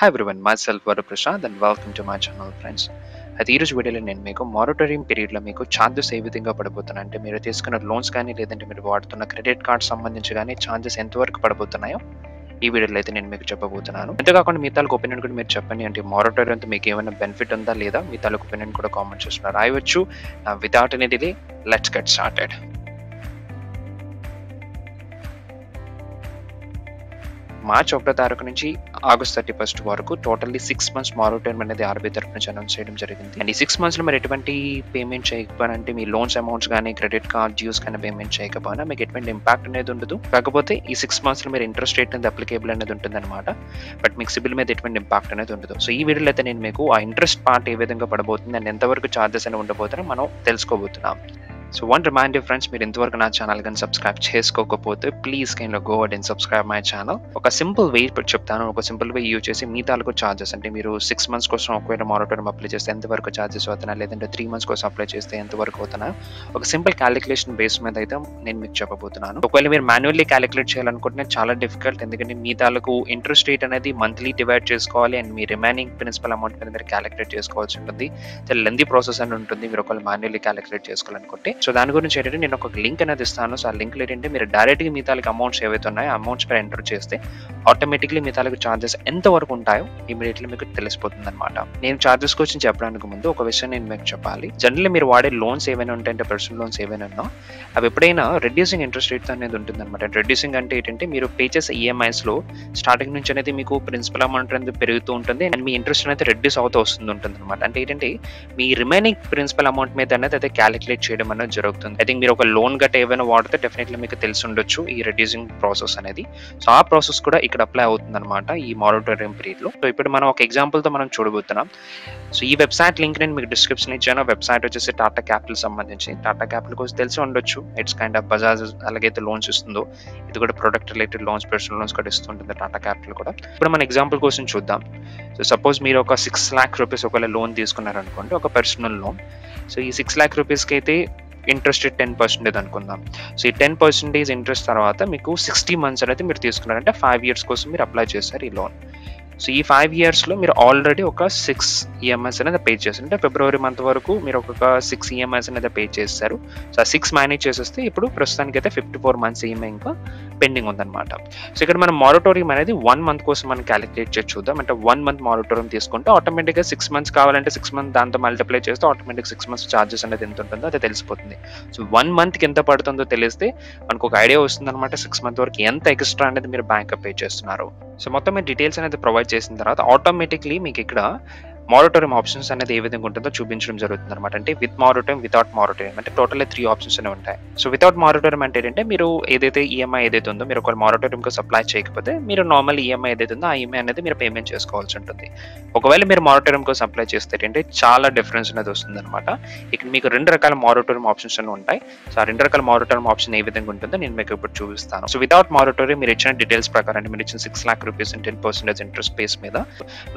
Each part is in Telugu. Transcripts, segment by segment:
Hi everyone, myself Varu Prashad and welcome to my channel friends. అయితే ఈరోజు వీడియోలో నేను మీకు మారటోరియం పీరియడ్లో మీకు ఛార్జెస్ ఏ విధంగా పడబోతున్నాయి అంటే మీరు తీసుకున్న లోన్స్ కానీ లేదంటే మీరు వాడుతున్న క్రెడిట్ కార్డ్ సంబంధించి కానీ ఛార్జెస్ ఎంతవరకు పడబోతున్నాయో ఈ వీడియోలో అయితే నేను మీకు చెప్పబోతున్నాను. అంతేకాకుండా మీ తాలూకు ఒపీనియన్ కూడా మీరు చెప్పండి. అంటే మారటోరియంతో మీకు ఏమైనా బెనిఫిట్ ఉందా లేదా మీ తాలూకు ఒపీనియన్ కూడా కామెంట్ చేస్తున్నారు. రాయవచ్చు. Without any delay let's get started. March 1వ తారీఖు నుంచి ఆగస్ట్ 31 వరకు టోటల్లీ 6 months మారటోరియం అనేది ఆర్బీఐ తరఫు నుంచి అనౌన్స్ చేయడం జరిగింది. అండ్ ఈ 6 months లో మీరు ఎటువంటి పేమెంట్ చేయకపోయినా అంటే మీ లోన్స్ అమౌంట్స్ కానీ క్రెడిట్ కార్డ్ డ్యూస్ కానీ పేమెంట్ చేయకపోయినా మీకు ఎటువంటి ఇంపాక్ట్ అనేది ఉండదు. కాకపోతే ఈ 6 months లో మీరు ఇంట్రెస్ట్ రేట్ అనేది అప్లికేబుల్ అనేది ఉంటుంది అనమాట. బట్ మీకు సిబిల్ మీద ఎటువంటి ఇంపాక్ట్ అనేది ఉండదు. సో ఈ వీడియోలో అయితే నేను మీకు ఆ ఇంట్రెస్ట్ పార్ట్ ఏ విధంగా పడబోతుంది అండ్ ఎంతవరకు ఛార్జెస్ అని ఉండబోతున్నారో మనం తెలుసుకోబోతున్నాం. సో వన్ రిమైండర్ ఫ్రెండ్స్, మీరు ఇంతవరకు నా ఛానల్ కానీ సబ్స్క్రైబ్ చేసుకోకపోతే please kind go ahead and subscribe my channel. ఒక సింపుల్ వే చెప్తాను. ఒక సింపుల్ వే యూజ్ చేసి మీ తాలూకు ఛార్జెస్ అంటే మీరు 6 months కోసం ఒకవేళ మారటోరియం అప్లై చేస్తే ఎంతవరకు ఛార్జెస్ అవుతున్నా లేదంటే 3 months కోసం అప్లై చేస్తే ఎంతవరకు అవుతున్నా ఒక సింపుల్ క్యాలిక్యులేషన్ బేస్ మీద అయితే నేను మీకు చెప్పబోతున్నాను. ఒకవేళ మీరు మాన్యువల్లీ క్యాలిక్యులేట్ చేయాలనుకుంటే చాలా డిఫికల్ట్, ఎందుకంటే మీ తాలూకు ఇంట్రెస్ట్ రేట్ అనేది మంత్లీ డివైడ్ చేసుకోవాలి అండ్ మీ రిమైనింగ్ ప్రిన్సిపల్ అమౌంట్ మీద మీరు క్యాలిక్యులేట్ చేసుకోవాల్సి ఉంటుంది. లెందీ ప్రాసెస్ అని ఉంటుంది మీరు ఒకవేళ మాన్యువల్లీ క్యాలిక్యులేట్ చేసుకోవాలనుకుంటే. సో దాని గురించి ఏంటంటే నేను ఒక లింక్ అనేది ఇస్తాను. సో ఆ లింక్ ఏంటంటే మీరు డైరెక్ట్గా మీ తాలూకు అమౌంట్స్ ఏవైతే ఉన్నాయో అమౌంట్స్ పై ఎంటర్ చేస్తే ఆటోమేటిక్లీ మీ తాలూకు ఛార్జెస్ ఎంతవరకు ఉంటాయో ఇమీడియట్లీ మీకు తెలిసిపోతుంది అనమాట. నేను ఛార్జెస్ కోసం చెప్పడానికి ముందు ఒక విషయం నేను మీకు చెప్పాలి. జనరల్లీ మీరు వాడే లోన్స్ ఏవైనా ఉంటాయంటే పర్సనల్ లోన్స్ ఏవైనా ఉన్నా అవి ఎప్పుడైనా రెడ్యూసింగ్ ఇంట్రెస్ట్ రేట్ అనేది ఉంటుంది అనమాట. రెడ్యూసింగ్ అంటే ఏంటంటే మీరు పే చేసే ఈఎంఐస్ లో స్టార్టింగ్ నుంచి అనేది మీకు ప్రిన్సిపల్ అమౌంట్ అనేది పెరుగుతూ ఉంటుంది అండ్ మీ ఇంట్రెస్ట్ అనేది రెడ్యూస్ అవుతూ వస్తుంది ఉంటుంది అనమాట. అంటే ఏంటంటే మీ రిమైనింగ్ ప్రిన్సిపల్ అమౌంట్ మీద అనేది అయితే క్యాలిక్యులేట్ చేయడం అనేది జరుగుతుంది. ఐ థింక్ మీరు ఒక లోన్ గట్ట ఏమైనా వాడితే డెఫినెట్లీ మీకు తెలిసి ఉండొచ్చు ఈ రెడ్యూసింగ్ ప్రాసెస్ అనేది. సో ఆ ప్రాసెస్ కూడా ఇక్కడ అప్లై అవుతుంది అనమాట ఈ మారటోరియం పీరియడ్ లో. సో ఇప్పుడు మనం ఒక ఎగ్జాంపుల్ తో మనం చూడబోతున్నాం. సో ఈ వెబ్సైట్ లింక్ నేను మీకు డిస్క్రిప్షన్ ఇచ్చాను. వెబ్సైట్ వచ్చేసి టాటా క్యాపిటల్ సంబంధించి. టాటా క్యాపిటల్ కోసం తెలిసి ఉండొచ్చు. ఇట్స్ కైండ్ ఆఫ్ బజాజ్ అలాగైతే లోన్స్ ఇస్తుందో ఇది కూడా product related loans, personal loans కూడా ఇస్తుంటుంది టాటా క్యాపిటల్ కూడా. ఇప్పుడు మన ఎగ్జాంపుల్ కోసం చూద్దాం. సో సపోజ్ మీరు ఒక 6 lakh rupees ఒకవేళ లోన్ తీసుకున్నారనుకోండి, ఒక పర్సనల్ లోన్. సో ఈ 6 lakh rupees కి అయితే ఇంట్రెస్ట్ రేట్ 10% అనుకుందాం. సో ఈ 10% ఇంట్రెస్ట్ తర్వాత మీకు 60 months అనేది మీరు తీసుకున్నారంటే 5 years కోసం మీరు అప్లై చేశారు ఈ లోన్. సో ఈ 5 years లో మీరు ఆల్రెడీ ఒక 6 EMIs అనేది పే చేశారు. అంటే ఫిబ్రవరి మంత్ వరకు మీరు ఒక 6 EMIs అనేది పే చేశారు. సో ఆ 6 మేనేజ్ చేసేస్తే ఇప్పుడు ప్రస్తుతానికి అయితే 54 months ఈఎంఐ ఇంకా పెండింగ్ ఉందన్నమాట. సో ఇక్కడ మనం మారటోరియం అనేది 1 month కోసం మనం క్యాలిక్యులేట్ చేసి చూద్దాం. అంటే 1 month మారటోరియం తీసుకుంటే ఆటోమేటిక్గా 6 months కావాలంటే 6 months దాంతో మల్టిప్లై చేస్తే ఆటోమేటిక్ 6 months ఛార్జెస్ అనేది ఎంత ఉంటుందో అది తెలిసిపోతుంది. సో 1 monthకి ఎంత పడుతుందో తెలిస్తే మనకు ఒక ఐడియా వస్తుంది అనమాట 6 months వరకు ఎంత ఎక్స్ట్రా అనేది మీరు బ్యాంక్ పే చేస్తున్నారు. సో మొత్తం మీ డీటెయిల్స్ అనేది ప్రొవైడ్ చేసిన తర్వాత ఆటోమేటిక్లీ మీకు ఇక్కడ మారటోరియం ఆప్షన్స్ అనేది ఏ విధంగా ఉంటుందో చూపించడం జరుగుతుంది అనమాట. అంటే విత్ మారటోరియం, వితౌట్ మారటోరియం అంటే టోటల్ 3 ఆప్షన్స్ అనేవి ఉంటాయి. సో వితౌట్ మారటోరియం అంటే ఏంటంటే మీరు ఏదైతే ఈఎంఐ ఏదైతే ఉందో మీరు ఒక మారటోరియం కు సప్లై చేయకపోతే మీరు నార్మల్ ఈఎంఐ ఏదైతే ఉందో ఆ ఈఎంఐ అనేది మీరు పేమెంట్ చేసుకోవాల్సి ఉంటుంది. ఒకవేళ మీరు మారటోరియం కు సప్లై చేస్తే ఏంటంటే చాలా డిఫరెన్స్ అనేది వస్తుంది అనమాట. ఇక్కడ మీకు 2 రకాల మారటోరియం ఆప్షన్స్ అనేవి ఉంటాయి. సో ఆ 2 రకాల మారటోరియం ఆప్షన్ ఏ విధంగా ఉంటుందో నేను మీకు ఇప్పుడు చూపిస్తాను. సో వితౌట్ మారటోరియం మీరు ఇచ్చిన డీటెయిల్స్ ప్రకారం అంటే మీరు ఇచ్చిన 6 lakh rupees 10% ఇంట్రెస్ట్ బేస్ మీద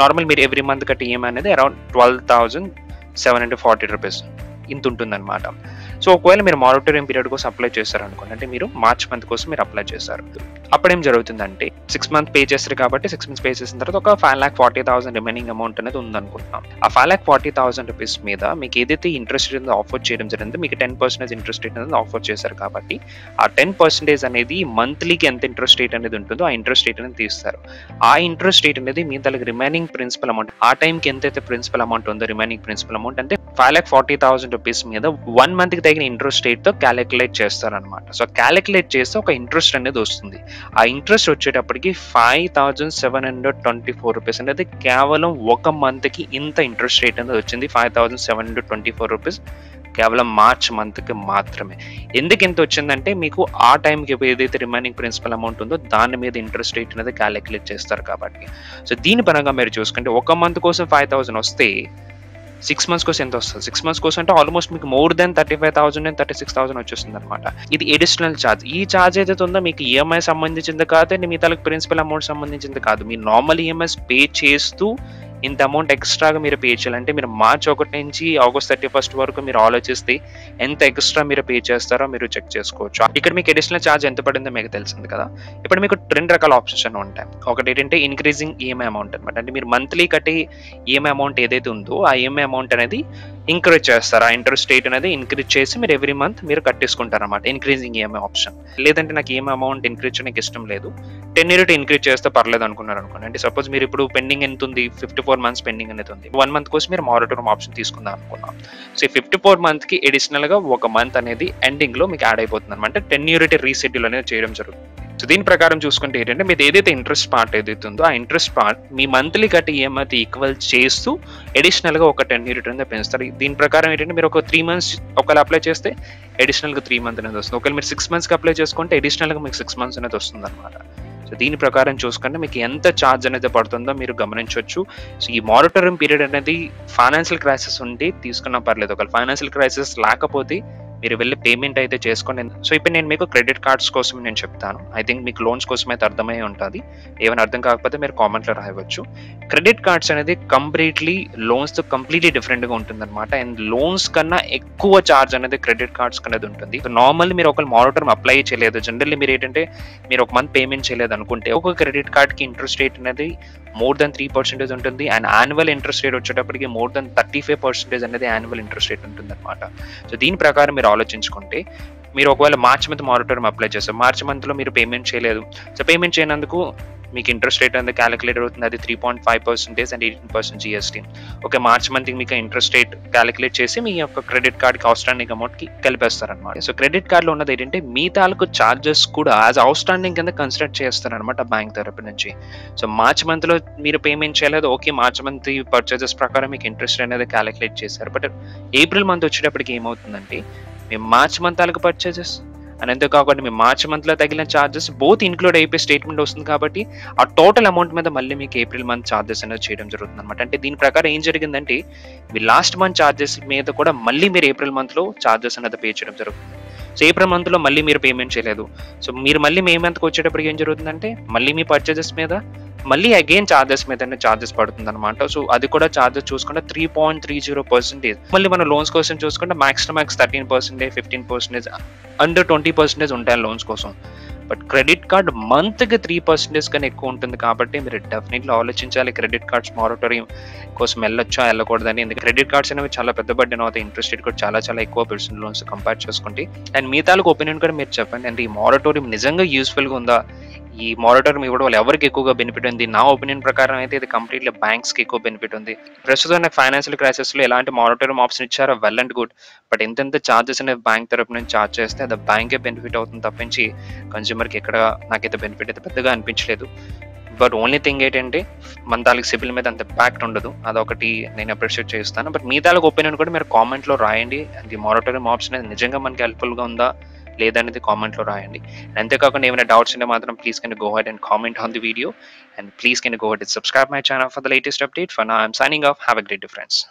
నార్మల్ మీరు ఎవ్రీ మంత్ కట్టే ఈఎంఐ అనేది అరౌండ్ 12,740 rupees ఇంత ఉంటుంది అనమాట. సో ఒకవేళ మీరు మారటోరియం పీరియడ్ కోసం అప్లై చేశారు అనుకోండి, అంటే మీరు మార్చ్ మంత్ కోసం మీరు అప్లై చేశారు. అప్పుడు ఏం జరుగుతుందంటే 6 months పే చేస్తారు కాబట్టి 6 months పే చేసిన తర్వాత ఒక 5,40,000 రిమైనింగ్ అమౌంట్ అనేది ఉందనుకుంటున్నాం. ఆ 5,40,000 rupees మీద మీకు ఏదైతే ఇంట్రెస్ట్ రేట్ ఆఫర్ చేయడం జరిగిందో మీకు 10% ఇంట్రెస్ట్ రేట్ అనేది ఆఫర్ చేశారు కాబట్టి ఆ 10% అనేది మంత్లీకి ఎంత ఇంట్రెస్ట్ రేట్ అనేది ఉంటుందో ఆ ఇంట్రెస్ట్ రేట్ అనేది తీస్తారు. ఆ ఇంట్రెస్ట్ రేట్ అనేది మీ దానికి రిమైనింగ్ ప్రిన్సిపల్ అమౌంట్ ఆ టైంకి ఎంతైతే ప్రిన్సిపల్ అమౌంట్ ఉందో రిమైనింగ్ ప్రిన్సిపల్ అమౌంట్ అంటే 5,40,000 rupees మీద 1 month కి తగిన ఇంట్రెస్ట్ రేట్ తో క్యాలిక్యులేట్ చేస్తారనమాట. సో క్యాలిక్యులేట్ చేస్తే ఒక ఇంట్రెస్ట్ అనేది వస్తుంది. ఆ ఇంట్రెస్ట్ వచ్చేటప్పటికి 5,724 rupees అనేది కేవలం 1 month కి ఇంత ఇంట్రెస్ట్ రేట్ అనేది వచ్చింది. 5,724 rupees కేవలం మార్చ్ మంత్ కి మాత్రమే. ఎందుకు ఎంత వచ్చిందంటే మీకు ఆ టైంకి ఏదైతే రిమైనింగ్ ప్రిన్సిపల్ అమౌంట్ ఉందో దాని మీద ఇంట్రెస్ట్ రేట్ అనేది క్యాలిక్యులేట్ చేస్తారు కాబట్టి. సో దీని పరంగా మీరు చూసుకుంటే 1 month కోసం 5,000 వస్తే 6 months కోసం ఎంత వస్తుంది? 6 months కోసం అంటే ఆల్మోస్ట్ మీకు మోర్ దెన్ 35,000 అండ్ 36,000 వచ్చేస్తుంది అనమాట. ఇది అడిషనల్ ఛార్జ్. ఈ ఛార్జ్ ఏదైతే ఉందో మీకు ఈఎంఐ సంబంధించింది కాదు, మీ తలకు ప్రిన్సిపల్ అమౌంట్ సంబంధించింది కాదు. మీ నార్మల్ ఈఎంఐస్ పే చేస్తూ ఇంత అమౌంట్ ఎక్స్ట్రాగా మీరు పే చేయాలంటే మీరు మార్చ్ 1 నుంచి ఆగస్ట్ 31 వరకు మీరు ఆలోచిస్తే ఎంత ఎక్స్ట్రా మీరు పే చేస్తారో మీరు చెక్ చేసుకోవచ్చు. ఇక్కడ మీకు అడిషనల్ ఛార్జ్ ఎంత పడిందో మీకు తెలిసింది కదా. ఇప్పుడు మీకు 2 రకాల ఆప్షన్స్ ఉంటాయి. ఒకటి ఏంటంటే ఇంక్రీజింగ్ ఈఎంఐ అమౌంట్ అనమాట. అంటే మీరు మంత్లీ కట్టే ఈఎంఐ అమౌంట్ ఏదైతే ఉందో ఆ ఈఎంఐ అమౌంట్ అనేది ఇంక్రీజ్ చేస్తారు. ఆ ఇంట్రెస్ట్ రేట్ అనేది ఇంక్రీజ్ చేసి మీరు ఎవ్రీ మంత్ మీరు కట్టేసుకుంటారు అనమాట. Increasing EMI option. లేదంటే నాకు ఈఎంఐ అమౌంట్ ఇంక్రీజ్ చేయడానికి ఇష్టం లేదు, 10 యూనిట్ ఇంక్రీజ్ చేస్తే పర్లేదు అనుకున్నారు అనుకోండి. అంటే సపోజ్ మీరు ఇప్పుడు పెండింగ్ ఎంత ఉంది, 54 మంత్స్ పెండింగ్ అనేది ఉంది. 1 మంత్ కోసం మీరు మారటోరియం ఆప్షన్ తీసుకుందాం అనుకున్నాం. సో 54 మంత్ కి అడిషనల్ గా 1 మంత్ అనేది ఎండింగ్ లో మీకు యాడ్ అయిపోతుంది అనమాట. 10 యూనిట్ రీషెడ్యూల్ అనేది చేయడం జరుగుతుంది. సో దీని ప్రకారం చూసుకుంటే ఏంటంటే మీరు ఏదైతే ఇంట్రెస్ట్ పార్ట్ ఏదైతే ఉందో ఆ ఇంట్రెస్ట్ పార్ట్ మీ మంత్లీ కట్టి ఈఎంఐ ఈక్వల్ చేస్తూ అడిషనల్ గా ఒక 10 యూనిట్ అనేది పెంచుతారు. దీని ప్రకారం ఏంటంటే మీరు ఒక 3 మంత్స్ ఒకవేళ అప్లై చేస్తే అడిషనల్ గా 3 మంత్ అనేది వస్తుంది. ఒకవేళ మీరు 6 మంత్స్ కి అప్లై చేసుకుంటే అడిషనల్ గా మీకు 6 మంత్స్ అనేది వస్తుంది అనమాట. సో దీని ప్రకారం చూసుకుంటే మీకు ఎంత ఛార్జ్ అనేది పడుతుందో మీరు గమనించవచ్చు. సో ఈ మారటోరియం పీరియడ్ అనేది ఫైనాన్షియల్ క్రైసిస్ ఉంటే తీసుకున్నా పర్లేదు. ఒకవేళ ఫైనాన్షియల్ క్రైసిస్ లేకపోతే మీరు వెళ్ళి పేమెంట్ అయితే చేసుకోండి. సో ఇప్పుడు నేను మీకు క్రెడిట్ కార్డ్స్ కోసం నేను చెప్తాను. ఐ థింక్ మీకు లోన్స్ కోసం అయితే అర్థమై ఉంటుంది. ఏమైనా అర్థం కాకపోతే మీరు కామెంట్లో రాయవచ్చు. క్రెడిట్ కార్డ్స్ అనేది కంప్లీట్లీ లోన్స్ తో కంప్లీట్లీ డిఫరెంట్ గా ఉంటుంది అనమాట. అండ్ లోన్స్ కన్నా ఎక్కువ ఛార్జ్ అనేది క్రెడిట్ కార్డ్స్ అనేది ఉంటుంది. నార్మల్లీ మీరు ఒక మారటోరియం అప్లై చేయలేదు, జనరల్లీ మీరు ఏంటంటే మీరు ఒక మంత్ పేమెంట్ చేయలేదు అనుకుంటే ఒక క్రెడిట్ కార్డ్ కి ఇంట్రెస్ట్ రేట్ అనేది మోర్ దెన్ 3% ఉంటుంది. అండ్ యాన్యువల్ ఇంట్రెస్ట్ రేట్ వచ్చేటప్పటికి మోర్ దెన్ 35% అనేది యాన్యువల్ ఇంట్రెస్ట్ రేట్ ఉంటుంది అనమాట. సో దీని ప్రకారం మీరు ఆలోచించుకుంటే మీరు ఒకవేళ మార్చ్ మంత్ మారటోరియం అప్లై చేస్తారు, మార్చ్ మంత్ లో మీరు పేమెంట్ చేయలేదు. సో పేమెంట్ చేయనందుకు మీకు ఇంట్రెస్ట్ రేట్ అనేది క్యాలిక్యులేట్ అవుతుంది. అది 3.5% and 18% GST. Okay, March month మీకు ఇంట్రెస్ట్ రేట్ క్యాలిక్యులేట్ చేసి మీ యొక్క క్రెడిట్ కార్డ్ కి అవుట్స్టాండింగ్ అమౌంట్ కి కలిపేస్తారనమాట. సో క్రెడిట్ కార్డ్ లో ఉన్నది ఏంటంటే మీ తాలూకు చార్జెస్ కూడా యాజ్ అవుట్స్టాండింగ్ కింద కన్సిడర్ చేస్తారనమాట బ్యాంక్ తరపు నుంచి. సో మార్చ్ మంత్ లో మీరు పేమెంట్ చేయలేదు, ఓకే, మార్చ్ మంత్ పర్చేజెస్ ప్రకారం మీకు ఇంట్రెస్ట్ అనేది క్యాలిక్యులేట్ చేశారు. బట్ ఏప్రిల్ మంత్ వచ్చేటప్పటికి ఏమవుతుందంటే మీ మార్చ్ మంత్ తాలూకు పర్చేజెస్ అండ్ అంతేకాకుండా మీ మార్చ్ మంత్ లో తగిలిన ఛార్జెస్ బోత్ ఇన్క్లూడ్ అయిపోయి స్టేట్మెంట్ వస్తుంది. కాబట్టి ఆ టోటల్ అమౌంట్ మీద మళ్ళీ మీకు ఏప్రిల్ మంత్ ఛార్జెస్ అనేది చేయడం జరుగుతుంది అనమాట. అంటే దీని ప్రకారం ఏం జరిగిందంటే మీ లాస్ట్ మంత్ ఛార్జెస్ మీద కూడా మళ్ళీ మీరు ఏప్రిల్ మంత్ లో ఛార్జెస్ అనేది పే చేయడం జరుగుతుంది. సో ఏప్రిల్ మంత్ లో మళ్ళీ మీరు పేమెంట్ చేయలేదు. సో మీరు మళ్ళీ మే మంత్కి వచ్చేటప్పటికి ఏం జరుగుతుందంటే మళ్ళీ మీ పర్చేజెస్ మీద మళ్ళీ అగైన్ ఛార్జెస్ మీద ఛార్జెస్ పడుతుంది అనమాట. సో అది కూడా ఛార్జెస్ చూసుకుంటే 3.30%. మళ్ళీ మన లోన్స్ కోసం చూసుకుంటే మ్యాక్స్ టు మ్యాక్స్ 13%, 15%, అండర్ 20% ఉంటాయి లోన్స్ కోసం. బట్ క్రెడిట్ కార్డ్ మంత్ కి 3% కన్నా ఎక్కువ ఉంటుంది. కాబట్టి మీరు డెఫినెట్లీ ఆలోచించాలి క్రెడిట్ కార్డ్స్ మారటోరియం కోసం వెళ్ళొచ్చా వెళ్ళకూడదని. ఎందుకంటే క్రెడిట్ కార్డ్స్ అనేవి చాలా పెద్ద బడ్డెన్ అవుతాయి. ఇంట్రెస్ట్ రేట్ కూడా చాలా ఎక్కువ పర్సనల్ లోన్స్ కంపేర్ చేసుకుంటే. అండ్ మీ తాలూకు ఒపీనియన్ కూడా మీరు చెప్పండి. అంటే ఈ మారటోరియం నిజంగా యూస్ఫుల్ గా ఉందా, ఈ మారటోరియం ఇవ్వడం వల్ల ఎవరికి ఎక్కువగా బెనిఫిట్ ఉంది? నా ఒపీనియన్ ప్రకారం అయితే ఇది కంప్లీట్లీ బ్యాంక్స్ కి ఎక్కువ బెనిఫిట్ ఉంది. ప్రస్తుతం నాకు ఫైనాన్షియల్ క్రైసిస్ లో ఎలాంటి మారటోరియం ఆప్షన్ ఇచ్చారో వెల్ అండ్ గుడ్. బట్ ఎంతెంత ఛార్జెస్ అనేది బ్యాంక్ తరపు నుంచి ఛార్జ్ చేస్తే అది బ్యాంకే బెనిఫిట్ అవుతుంది తప్పించి కన్స్యూమర్ కి ఎక్కడ నాకైతే బెనిఫిట్ అయితే పెద్దగా అనిపించలేదు. బట్ ఓన్లీ థింగ్ ఏంటంటే మన తాలూకు సిబిల్ మీద అంత ఇంపాక్ట్ ఉండదు. అదొకటి నేను అప్రిషియేట్ చేస్తాను. బట్ మీ తాలూకు ఒపీనియన్ కూడా మీరు కామెంట్ లో రాయండి. అది మారటోరియం ఆప్షన్ అనేది నిజంగా మనకి హెల్ప్ఫుల్ గా ఉందా లేదనేది కామెంట్ లో రాయండి. అంతేకాకుండా ఏమైనా డౌట్స్ ఉంటే మాత్రం please can go ahead and comment on the video, and please can go ahead and subscribe my channel for the latest update. For now I'm signing off. Have a great day friends.